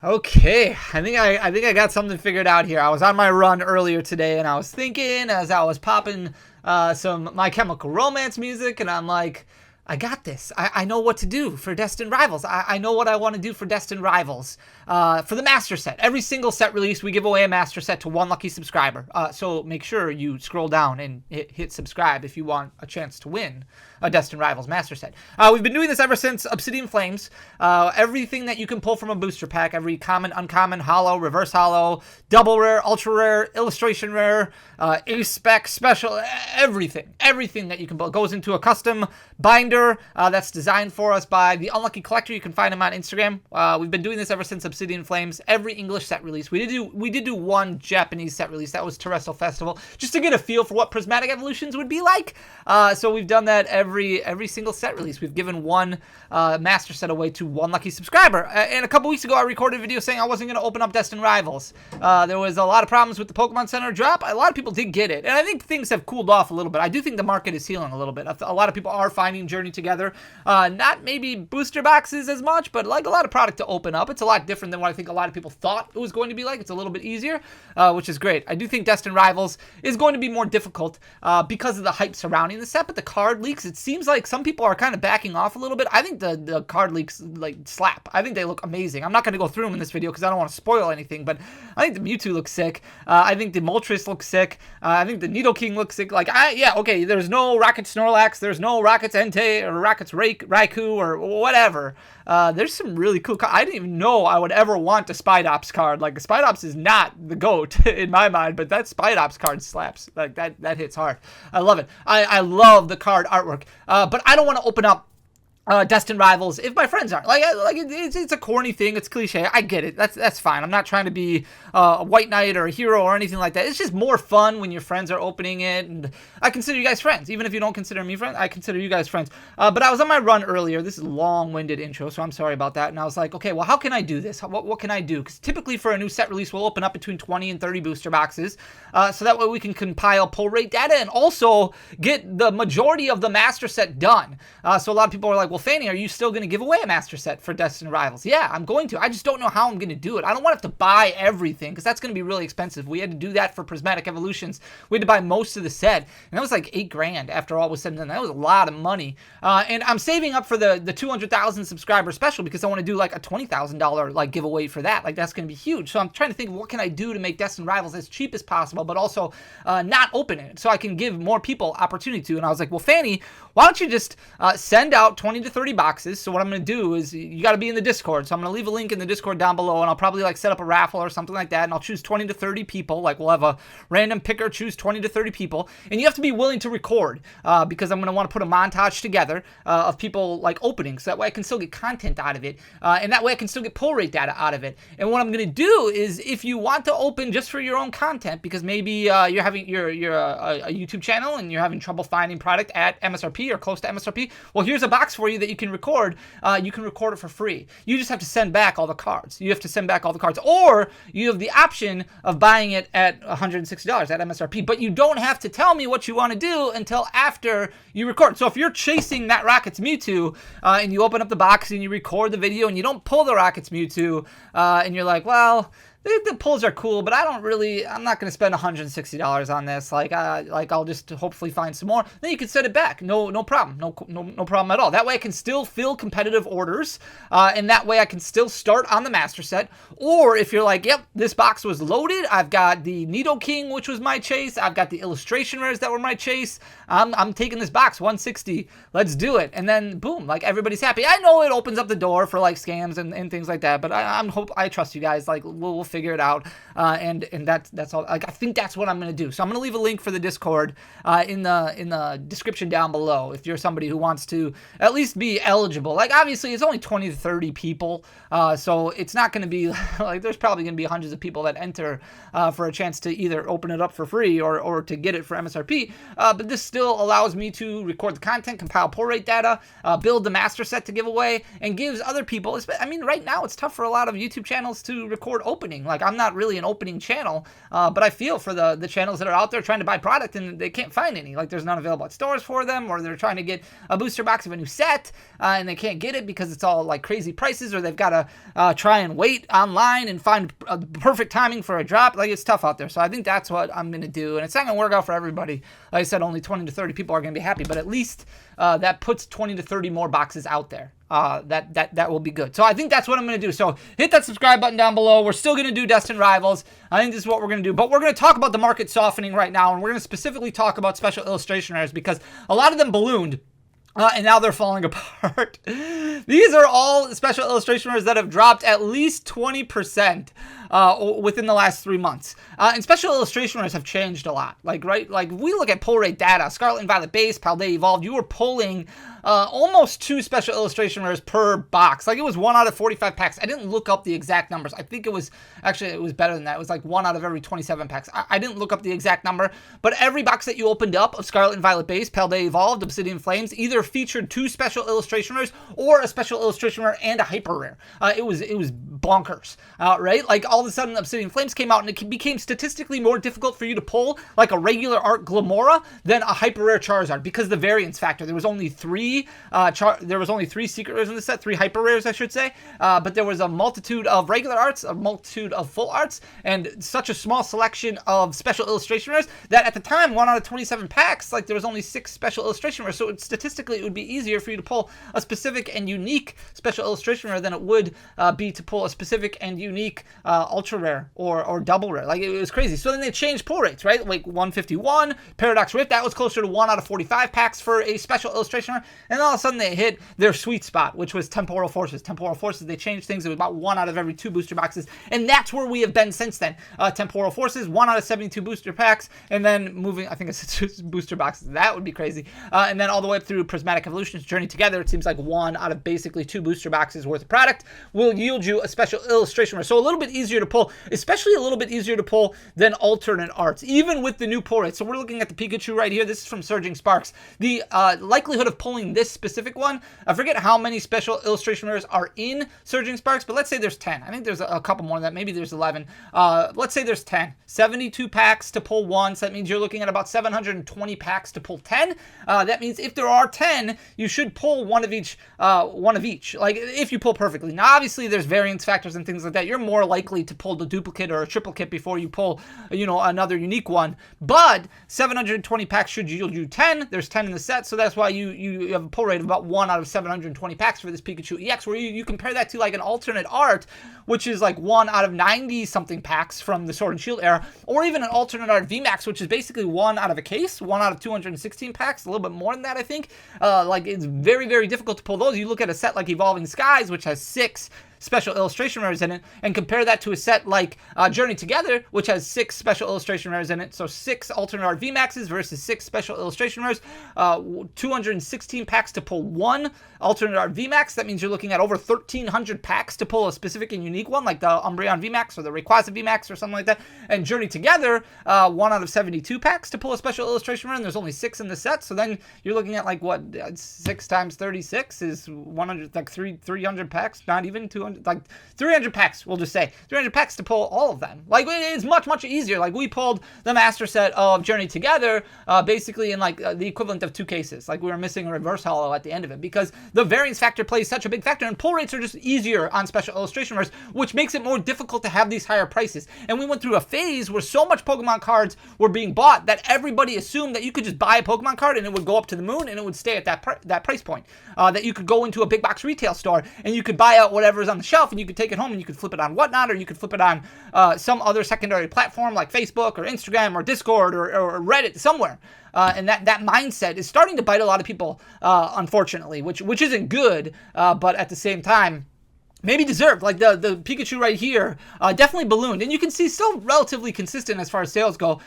Okay, I think I got something figured out here. I was on my run earlier today, and I was thinking as I was popping some My Chemical Romance music, and I'm like, I got this. I know what to do for Destined Rivals. I know what I want to do for Destined Rivals. For the Master Set, every single set release, we give away a Master Set to one lucky subscriber. So make sure you scroll down and hit subscribe if you want a chance to win a Destined Rivals Master Set. We've been doing this ever since Obsidian Flames. Everything that you can pull from a booster pack, every common, uncommon, hollow, reverse hollow, double rare, ultra rare, illustration rare, ace spec, special, everything that you can pull goes into a custom binder that's designed for us by the Unlucky Collector. You can find him on Instagram. We've been doing this ever since Obsidian Flames. Every English set release. We did do one Japanese set release. That was Terrestrial Festival, just to get a feel for what Prismatic Evolutions would be like. So we've done that every single set release. We've given one Master Set away to one lucky subscriber. And a couple weeks ago, I recorded a video saying I wasn't going to open up Destined Rivals. There was a lot of problems with the Pokemon Center drop. A lot of people did get it, and I think things have cooled off a little bit. I do think the market is healing a little bit. A lot of people are finding Journey Together. Not maybe booster boxes as much, but like a lot of product to open up. It's a lot different than what I think a lot of people thought it was going to be like. It's a little bit easier, which is great. I do think Destined Rivals is going to be more difficult because of the hype surrounding the set, but the card leaks, it seems like some people are kind of backing off a little bit. I think the card leaks like slap. I think they look amazing. I'm not going to go through them in this video because I don't want to spoil anything, but I think the Mewtwo looks sick. I think the Moltres looks sick. I think the Nidoking looks sick. Okay, there's no Rocket Snorlax, there's no Rockets Entei or Rockets Raikou or whatever. There's some really cool cards. I didn't even know I would ever want a Spidops card. Like, Spidops is not the GOAT in my mind, but that Spidops card slaps. Like, that hits hard. I love it. I love the card artwork. But I don't want to open up Destined Rivals if my friends aren't. It's a corny thing. It's cliche. I get it. That's fine. I'm not trying to be a White Knight or a hero or anything like that. It's just more fun when your friends are opening it, and I consider you guys friends. Even if you don't consider me friends, I consider you guys friends. But I was on my run earlier. This is a long-winded intro, so I'm sorry about that. And I was like, okay, well, how can I do this? What can I do? Because typically for a new set release, we'll open up between 20 and 30 booster boxes, so that way we can compile pull rate data and also get the majority of the master set done. So a lot of people are like, well, Fanny, are you still going to give away a master set for Destined Rivals? Yeah, I'm going to. I just don't know how I'm going to do it. I don't want to have to buy everything because that's going to be really expensive. We had to do that for Prismatic Evolutions. We had to buy most of the set, and that was like $8,000 after all was said and done. That was a lot of money. And I'm saving up for the 200,000 subscriber special because I want to do like a $20,000 like giveaway for that. Like, that's going to be huge. So I'm trying to think, what can I do to make Destined Rivals as cheap as possible, but also not open it so I can give more people opportunity to. And I was like, well, Fanny, why don't you just send out 20 to 30 boxes? So what I'm going to do is, you got to be in the Discord. So I'm going to leave a link in the Discord down below, and I'll probably like set up a raffle or something like that, and I'll choose 20 to 30 people. Like, we'll have a random picker choose 20 to 30 people, and you have to be willing to record because I'm going to want to put a montage together of people like opening, so that way I can still get content out of it, and that way I can still get pull rate data out of it. And what I'm going to do is, if you want to open just for your own content, because maybe you're having you're a YouTube channel and you're having trouble finding product at MSRP or close to MSRP, well, here's a box for you that you can record. You can record it for free. You just have to send back all the cards. Or you have the option of buying it at $160 at MSRP, but you don't have to tell me what you want to do until after you record. So if you're chasing that Rockets Mewtwo and you open up the box and you record the video and you don't pull the Rockets Mewtwo and you're like, well, the pulls are cool, but I'm not going to spend $160 on this. Like I'll just hopefully find some more. Then you can send it back. No problem. No problem at all. That way I can still fill competitive orders, and that way I can still start on the master set. Or if you're like, yep, this box was loaded. I've got the Nidoking, which was my chase. I've got the illustration rares that were my chase. I'm taking this box, 160. Let's do it. And then boom, like, everybody's happy. I know it opens up the door for like scams and things like that, but I trust you guys. Like, we'll figure it out, and that's all. Like, I think that's what I'm gonna do. So I'm gonna leave a link for the Discord in the description down below if you're somebody who wants to at least be eligible. Like, obviously it's only 20 to 30 people, so it's not gonna be like, there's probably gonna be hundreds of people that enter for a chance to either open it up for free or to get it for MSRP. But this still allows me to record the content, compile pull rate data, build the master set to give away, and gives other people. I mean, right now it's tough for a lot of YouTube channels to record openings. opening. Like, I'm not really an opening channel, but I feel for the channels that are out there trying to buy product and they can't find any. Like, there's none available at stores for them, or they're trying to get a booster box of a new set and they can't get it because it's all like crazy prices, or they've got to try and wait online and find perfect timing for a drop. Like, it's tough out there. So I think that's what I'm going to do. And it's not going to work out for everybody. Like I said, only 20 to 30 people are going to be happy, but at least that puts 20 to 30 more boxes out there. That will be good. So I think that's what I'm going to do. So hit that subscribe button down below. We're still going to do Destined Rivals. I think this is what we're going to do. But we're going to talk about the market softening right now, and we're going to specifically talk about special illustration rares because a lot of them ballooned. And now they're falling apart. These are all special illustration rares that have dropped at least 20% within the last 3 months. And special illustration rares have changed a lot. Like, right? Like, we look at pull rate data. Scarlet and Violet Base, Paldea Evolved. You were pulling almost 2 special illustration rares per box. Like, it was 1 out of 45 packs. I didn't look up the exact numbers. I think it was better than that. It was like 1 out of every 27 packs. I didn't look up the exact number, but every box that you opened up of Scarlet and Violet Base, Paldea Evolved, Obsidian Flames, either featured 2 special illustration rares or a special illustration rare and a hyper rare. It was bonkers, right? Like, all of a sudden Obsidian Flames came out and it became statistically more difficult for you to pull like a regular art Glamora than a hyper rare Charizard because of the variance factor. There was only 3 secret rares in the set, 3 hyper rares, I should say. But there was a multitude of regular arts, a multitude of full arts, and such a small selection of special illustration rares that at the time, 1 out of 27 packs, like, there was only 6 special illustration rares. So statistically, it would be easier for you to pull a specific and unique special illustration rare than it would be to pull a specific and unique ultra rare or double rare. Like, it was crazy. So then they changed pull rates, right? Like 151, Paradox Rift, that was closer to 1 out of 45 packs for a special illustration rare. And all of a sudden they hit their sweet spot, which was Temporal Forces. Temporal Forces, they changed things. It was about 1 out of every 2 booster boxes. And that's where we have been since then. Temporal Forces, 1 out of 72 booster packs. And then moving, I think it's booster boxes. That would be crazy. And then all the way up through Prismatic Evolutions, Journey Together, it seems like 1 out of basically 2 booster boxes worth of product will yield you a special illustration rare. So a little bit easier to pull, especially a little bit easier to pull than alternate arts, even with the new pull rate. So we're looking at the Pikachu right here. This is from Surging Sparks. The likelihood of pulling this specific one, I forget how many special illustration rares are in Surging Sparks, but let's say there's 10. I think there's a couple more than that. Maybe there's 11. Let's say there's 10. 72 packs to pull 1. So that means you're looking at about 720 packs to pull 10. That means if there are 10, you should pull one of each. Like, if you pull perfectly. Now, obviously, there's variance factors and things like that. You're more likely to pull the duplicate or a triplicate before you pull, another unique one. But 720 packs should yield you 10. There's 10 in the set, so that's why you have a pull rate of about 1 out of 720 packs for this Pikachu EX, where you compare that to like an alternate art, which is like 1 out of 90 something packs from the Sword and Shield era, or even an alternate art VMAX, which is basically 1 out of a case, 1 out of 216 packs, a little bit more than that, I think. Like, it's very, very difficult to pull those. You look at a set like Evolving Skies, which has 6 special illustration rares in it, and compare that to a set like Journey Together, which has 6 special illustration rares in it. So 6 alternate art VMAXs versus 6 special illustration rares. 216 packs to pull 1 alternate art VMAX. That means you're looking at over 1,300 packs to pull a specific and unique one, like the Umbreon VMAX or the Rayquaza VMAX or something like that. And Journey Together, 1 out of 72 packs to pull a special illustration rare, and there's only 6 in the set. So then you're looking at like, what, 6 times 36 is 100, like 300 packs, not even 200. Like 300 packs, we'll just say 300 packs to pull all of them. Like, it's much easier. Like, we pulled the master set of Journey Together basically in like the equivalent of 2 cases. Like, we were missing a reverse holo at the end of it because the variance factor plays such a big factor, and pull rates are just easier on special illustration rares, which makes it more difficult to have these higher prices. And we went through a phase where so much Pokemon cards were being bought that everybody assumed that you could just buy a Pokemon card and it would go up to the moon and it would stay at that price point. That you could go into a big box retail store and you could buy out whatever is on the shelf and you could take it home and you could flip it on Whatnot, or you could flip it on some other secondary platform like Facebook or Instagram or Discord or Reddit somewhere. And that mindset is starting to bite a lot of people, unfortunately, which isn't good, but at the same time, maybe deserved. Like the Pikachu right here, definitely ballooned, and you can see still relatively consistent as far as sales go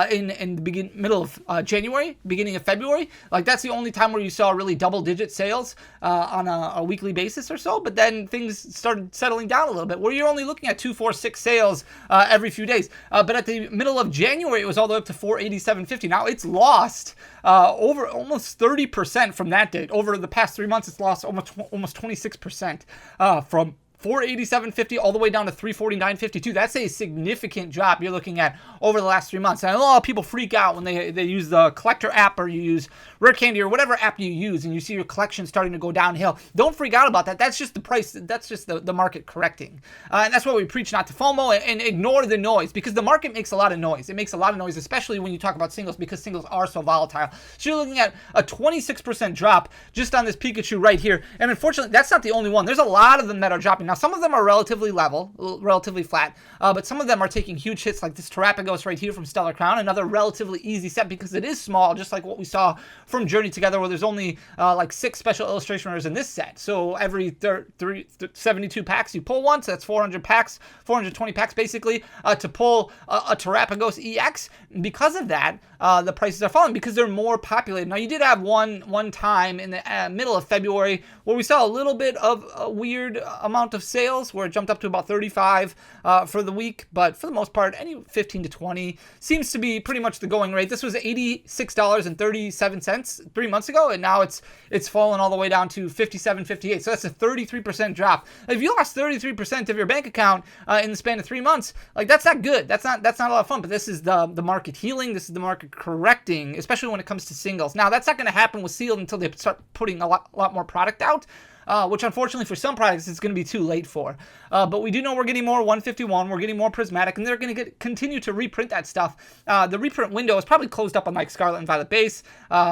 in the middle of January, beginning of February. Like, that's the only time where you saw really double-digit sales on a weekly basis or so. But then things started settling down a little bit, where you're only looking at 2, 4, 6 sales every few days. But at the middle of January, it was all the way up to 487.50. Now it's lost over almost 30% from that date. Over the past 3 months, it's lost almost 26% from $487.50 all the way down to $349.52. That's a significant drop you're looking at over the last 3 months. And I know a lot of people freak out when they use the collector app or you use Rare Candy or whatever app you use and you see your collection starting to go downhill. Don't freak out about that. That's just the price. That's just the market correcting. And that's what we preach, not to FOMO and ignore the noise, because the market makes a lot of noise. It makes a lot of noise, especially when you talk about singles, because singles are so volatile. So you're looking at a 26% drop just on this Pikachu right here. And unfortunately, that's not the only one. There's a lot of them that are dropping. Now, some of them are relatively level, relatively flat, but some of them are taking huge hits, like this Terrapagos right here from Stellar Crown, another relatively easy set because it is small, just like what we saw from Journey Together, where there's only like 6 special illustration rares in this set. So every 72 packs you pull one, so that's 400 packs, 420 packs basically, to pull a Terrapagos EX. Because of that, the prices are falling because they're more populated. Now, you did have one time in the middle of February where we saw a little bit of a weird amount of sales where it jumped up to about 35 for the week, but for the most part, any 15 to 20 seems to be pretty much the going rate. This was $86.37 3 months ago, and now it's fallen all the way down to $57.58. So that's a 33% drop. If you lost 33% of your bank account in the span of 3 months, like, that's not good. That's not a lot of fun. But this is the market healing. This is the market correcting, especially when it comes to singles. Now, that's not going to happen with sealed until they start putting a lot more product out. Which unfortunately for some products it's going to be too late for. But we do know we're getting more 151, we're getting more prismatic, and they're going to continue to reprint that stuff. The reprint window is probably closed up on like Scarlet and Violet base,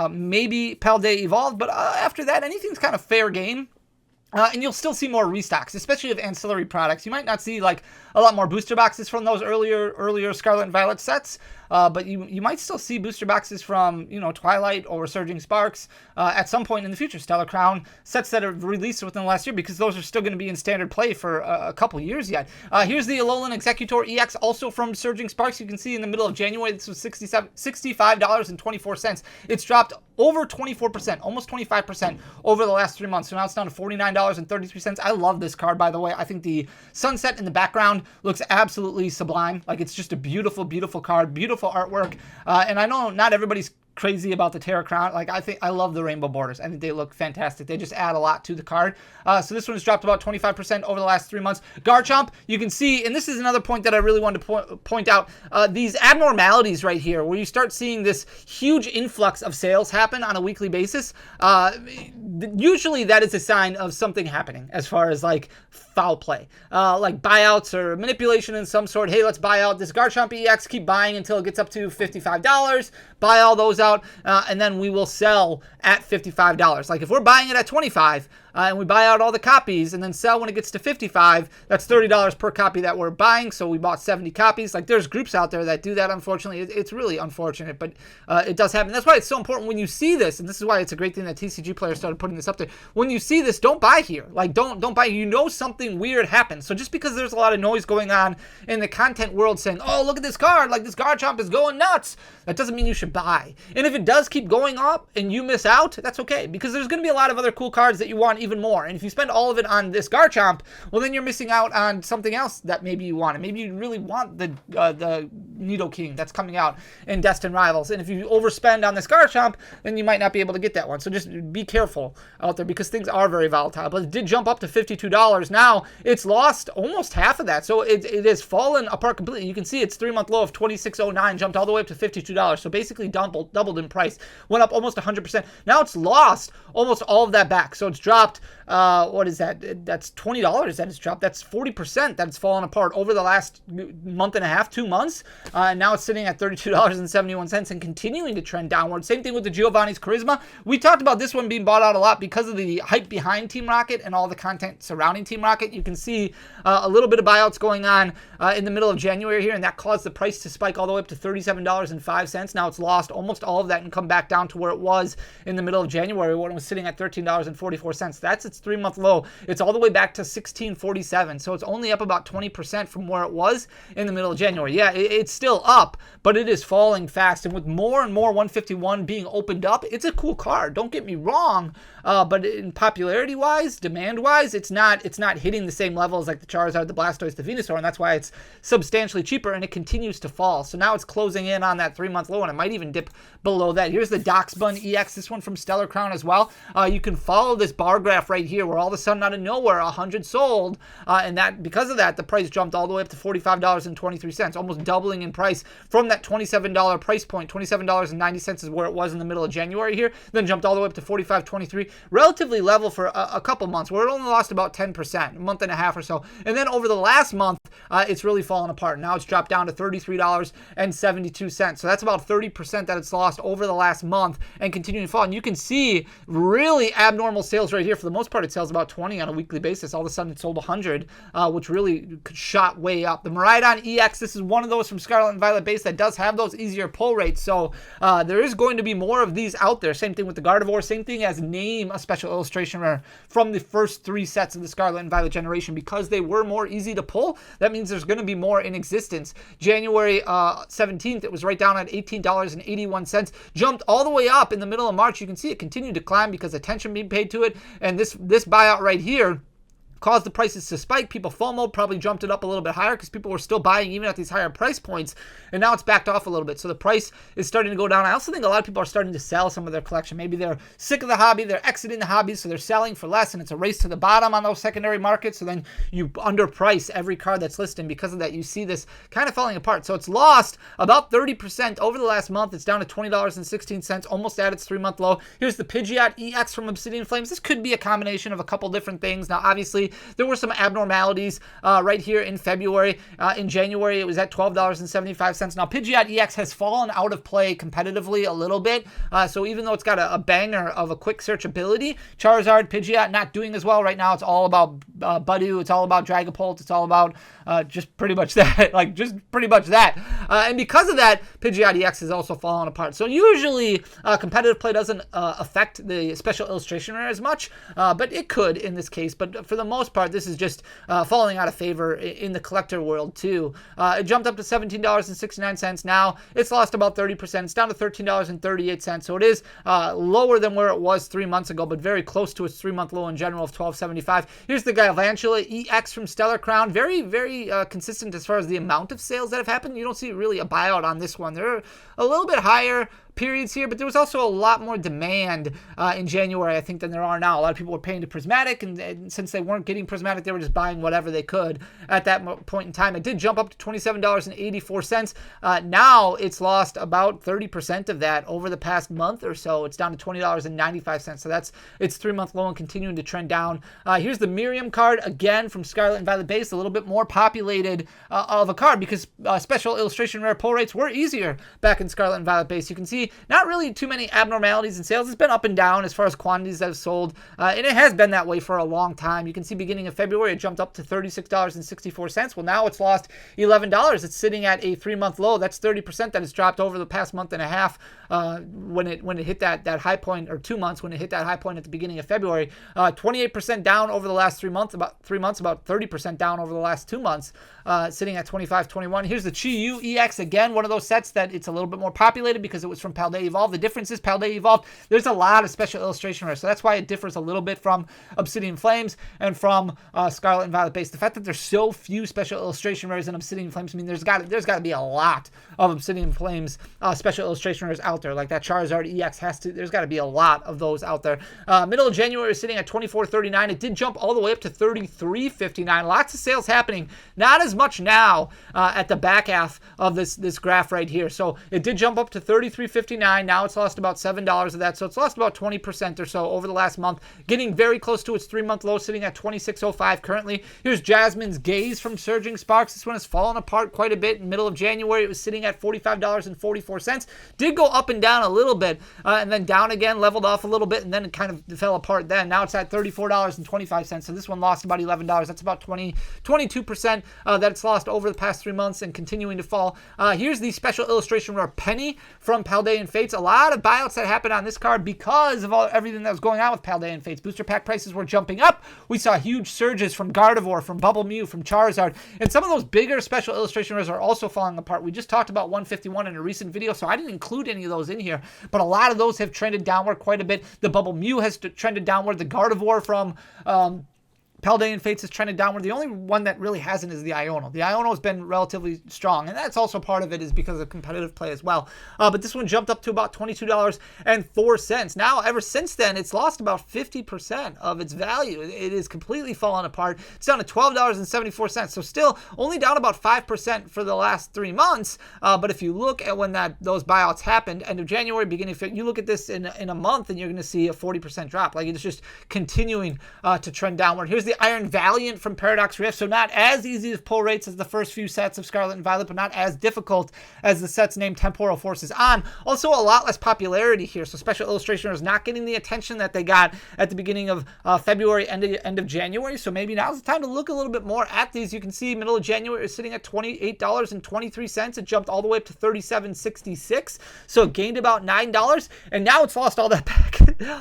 maybe Paldea Evolved, but after that, anything's kind of fair game. And you'll still see more restocks, especially of ancillary products. You might not see like a lot more booster boxes from those earlier Scarlet and Violet sets, but you might still see booster boxes from, Twilight or Surging Sparks at some point in the future. Stellar Crown sets that have released within the last year, because those are still going to be in standard play for a couple years yet. Here's the Alolan Executor EX, also from Surging Sparks. You can see in the middle of January, this was $65.24. It's dropped over 24%, almost 25% over the last 3 months. So now it's down to $49.33. I love this card, by the way. I think the sunset in the background looks absolutely sublime. Like, it's just a beautiful, beautiful card, beautiful artwork. And I know not everybody's crazy about the Terra Crown. Like, I love the rainbow borders. I think they look fantastic. They just add a lot to the card. So this one has dropped about 25% over the last 3 months. Garchomp, you can see, and this is another point that I really wanted to point out, these abnormalities right here, where you start seeing this huge influx of sales happen on a weekly basis. Usually that is a sign of something happening as far as like foul play, like buyouts or manipulation in some sort. Hey, let's buy out this Garchomp EX, keep buying until it gets up to $55, buy all those out, and then we will sell at $55. Like, if we're buying it at $25 and we buy out all the copies and then sell when it gets to $55, that's $30 per copy that we're buying. So we bought 70 copies. Like, there's groups out there that do that. Unfortunately, it's really unfortunate, but it does happen. That's why it's so important when you see this, and this is why it's a great thing that TCG players started putting this up there. When you see this, don't buy here. Like, don't buy. Something weird happened. So just because there's a lot of noise going on in the content world saying, oh, look at this card, like this Garchomp is going nuts, that doesn't mean you should buy. And if it does keep going up and you miss out, that's okay, because there's going to be a lot of other cool cards that you want even more. And if you spend all of it on this Garchomp, well, then you're missing out on something else that maybe you want. And maybe you really want the Nidoking that's coming out in Destined Rivals. And if you overspend on this Garchomp, then you might not be able to get that one. So just be careful out there, because things are very volatile. But it did jump up to $52. Now it's lost almost half of that. So it has fallen apart completely. You can see its 3-month low of $26.09 jumped all the way up to $52. So basically doubled in price. Went up almost 100%. Now it's lost almost all of that back. So it's dropped, what is that? That's $20 that it's dropped. That's 40% that it's fallen apart over the last month and a half, 2 months. And now it's sitting at $32.71 and continuing to trend downward. Same thing with the Giovanni's Charisma. We talked about this one being bought out a lot because of the hype behind Team Rocket and all the content surrounding Team Rocket. You can see a little bit of buyouts going on in the middle of January here, and that caused the price to spike all the way up to $37.05. Now it's lost almost all of that and come back down to where it was in the middle of January when it was sitting at $13.44. That's its 3-month low. It's all the way back to $16.47. So it's only up about 20% from where it was in the middle of January. Yeah, it's still up, but it is falling fast. And with more and more 151 being opened up, it's a cool card. Don't get me wrong, but in popularity-wise, demand-wise, it's not hitting the same levels like the Charizard, the Blastoise, the Venusaur, and that's why it's substantially cheaper, and it continues to fall. So now it's closing in on that 3-month low, and it might even dip below that. Here's the Doxbun EX, this one from Stellar Crown as well. You can follow this bar graph right here, where all of a sudden out of nowhere, 100 sold, and that because of that, the price jumped all the way up to $45.23, almost doubling in price from that $27 price point. $27.90 is where it was in the middle of January here, then jumped all the way up to $45.23, relatively level for a couple months, where it only lost about 10%, a month and a half or so. And then over the last month, it's really fallen apart. Now it's dropped down to $33.72. So that's about 30% that it's lost over the last month and continuing to fall. And you can see really abnormal sales right here. For the most part, it sells about 20 on a weekly basis. All of a sudden, it sold 100, which really shot way up. The Miraidon EX, this is one of those from Scarlet and Violet base that does have those easier pull rates. So there is going to be more of these out there. Same thing with the Gardevoir. Same thing as Name, a special illustration rare from the first 3 sets of the Scarlet and Violet generation. Because they were more easy to pull, that means there's going to be more in existence. January 17th, it was right down at $18.81. Jumped all the way up in the middle of March. You can see it continued to climb because attention being paid to it. And this buyout right here caused the prices to spike. People FOMO, probably jumped it up a little bit higher because people were still buying even at these higher price points, and now it's backed off a little bit. So the price is starting to go down. I also think a lot of people are starting to sell some of their collection. Maybe they're sick of the hobby, they're exiting the hobby, so they're selling for less, and it's a race to the bottom on those secondary markets. So then you underprice every card that's listed, and because of that, you see this kind of falling apart. So it's lost about 30% over the last month. It's down to $20.16, almost at its 3-month low. Here's the Pidgeot EX from Obsidian Flames. This could be a combination of a couple different things. Now, obviously, there were some abnormalities right here in February. In January, it was at $12.75. Now, Pidgeot EX has fallen out of play competitively a little bit. So even though it's got a banger of a quick search ability, Charizard, Pidgeot not doing as well right now. It's all about Budew. It's all about Dragapult. It's all about just pretty much that. And because of that, Pidgeot EX has also fallen apart. So usually competitive play doesn't affect the special illustration rare as much, but it could in this case. But for the most part, this is just falling out of favor in the collector world too. It jumped up to $17.69. Now it's lost about 30%. It's down to $13.38. So it is lower than where it was 3 months ago, but very close to its 3-month low in general of $12.75. Here's the Galvantula EX from Stellar Crown. Very, very consistent as far as the amount of sales that have happened. You don't see really a buyout on this one. They're a little bit higher periods here, but there was also a lot more demand in January, I think, than there are now. A lot of people were paying to Prismatic, and since they weren't getting Prismatic, they were just buying whatever they could at that point in time. It did jump up to $27.84. Now it's lost about 30% of that over the past month or so. It's down to $20.95. So that's its 3-month low and continuing to trend down. Here's the Miriam card, again from Scarlet and Violet base, a little bit more populated of a card because special illustration rare pull rates were easier back in Scarlet and Violet base. You can see not really too many abnormalities in sales. It's been up and down as far as quantities that have sold, and it has been that way for a long time. You can see beginning of February, it jumped up to $36.64. Well, now it's lost $11. It's sitting at a 3-month low. That's 30% that it's dropped over the past month and a half when it hit that high point, or 2 months when it hit that high point at the beginning of February. 28% down over the last 3 months, about 30% down over the last 2 months, sitting at $25.21. Here's the Chi-Yu EX, again, one of those sets that it's a little bit more populated because it was from Paldea Evolved. The difference is Paldea Evolved, there's a lot of special illustration rares, so that's why it differs a little bit from Obsidian Flames and from Scarlet and Violet base. The fact that there's so few special illustration rares in Obsidian Flames, I mean, there's got to be a lot of Obsidian Flames special illustration rares out there. Like that Charizard EX there's got to be a lot of those out there. Middle of January is sitting at $24.39. It did jump all the way up to $33.59. Lots of sales happening. Not as much now at the back half of this graph right here. So it did jump up to $33.59. Now it's lost about $7 of that. So it's lost about 20% or so over the last month, getting very close to its 3-month low, sitting at $26.05 currently. Here's Jasmine's Gaze from Surging Sparks. This one has fallen apart quite a bit. In the middle of January, it was sitting at $45.44. Did go up and down a little bit, and then down again, leveled off a little bit, and then it kind of fell apart then. Now it's at $34.25. So this one lost about $11. That's about 22% that it's lost over the past 3 months and continuing to fall. Here's the special illustration rare Penny from Paldea Paldean Fates. A lot of buyouts that happened on this card because of everything that was going on with Paldean Fates. Booster pack prices were jumping up. We saw huge surges from Gardevoir, from Bubble Mew, from Charizard, and some of those bigger special illustration rares are also falling apart. We just talked about 151 in a recent video, so I didn't include any of those in here, but a lot of those have trended downward quite a bit. The Bubble Mew has trended downward. The Gardevoir from Paldean Fates is trending downward. The only one that really hasn't is the Iono. The Iono has been relatively strong, and that's also part of it is because of competitive play as well. But this one jumped up to about $22.04. Now, ever since then, it's lost about 50% of its value. It is completely fallen apart. It's down to $12.74. So still only down about 5% for the last 3 months. But if you look at when those buyouts happened, end of January, beginning of February, you look at this in a month, and you're going to see a 40% drop. Like, it's just continuing to trend downward. Here's the Iron Valiant from Paradox Rift, so not as easy to pull rates as the first few sets of Scarlet and Violet, but not as difficult as the sets named Temporal Forces on. Also, a lot less popularity here, so Special Illustration is not getting the attention that they got at the beginning of February, end of January, so maybe now's the time to look a little bit more at these. You can see middle of January is sitting at $28.23. It jumped all the way up to $37.66, so it gained about $9, and now it's lost all that back.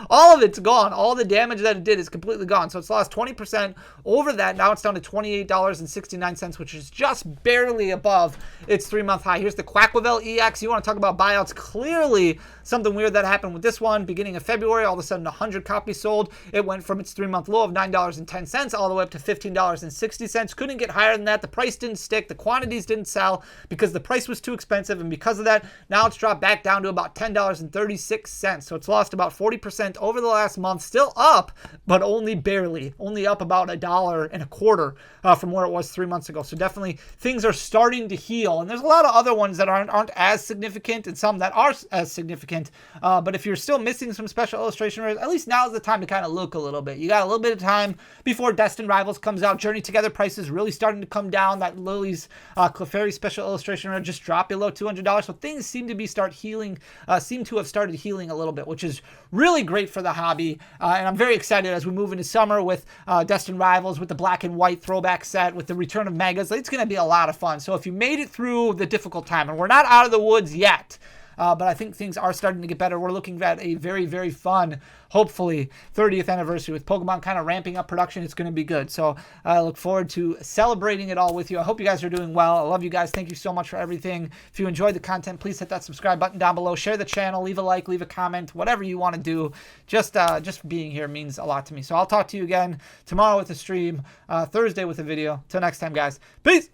All of it's gone. All the damage that it did is completely gone, so it's lost 20% over that. Now it's down to $28.69, which is just barely above its 3-month high. Here's the Quaquavel EX. You want to talk about buyouts? Clearly something weird that happened with this one. Beginning of February, all of a sudden 100 copies sold. It went from its 3-month low of $9.10 all the way up to $15.60. Couldn't get higher than that. The price didn't stick. The quantities didn't sell because the price was too expensive, and because of that, now it's dropped back down to about $10.36. So it's lost about 40% over the last month. Still up, but only barely. Only up about $1.25 from where it was 3 months ago. So definitely things are starting to heal, and there's a lot of other ones that aren't as significant and some that are as significant. But if you're still missing some special illustration rares, at least now is the time to kind of look a little bit. You got a little bit of time before Destined Rivals comes out. Journey Together prices really starting to come down. That Lily's Clefairy special illustration rare just dropped below $200. So things seem to have started healing a little bit, which is really great for the hobby. And I'm very excited as we move into summer with Destined Rivals, with the black and white throwback set, with the return of megas. It's going to be a lot of fun. So if you made it through the difficult time, and we're not out of the woods yet, but I think things are starting to get better. We're looking at a very, very fun, hopefully, 30th anniversary with Pokemon kind of ramping up production. It's going to be good. So I look forward to celebrating it all with you. I hope you guys are doing well. I love you guys. Thank you so much for everything. If you enjoyed the content, please hit that subscribe button down below. Share the channel. Leave a like. Leave a comment. Whatever you want to do. Just being here means a lot to me. So I'll talk to you again tomorrow with a stream, Thursday with a video. Till next time, guys. Peace!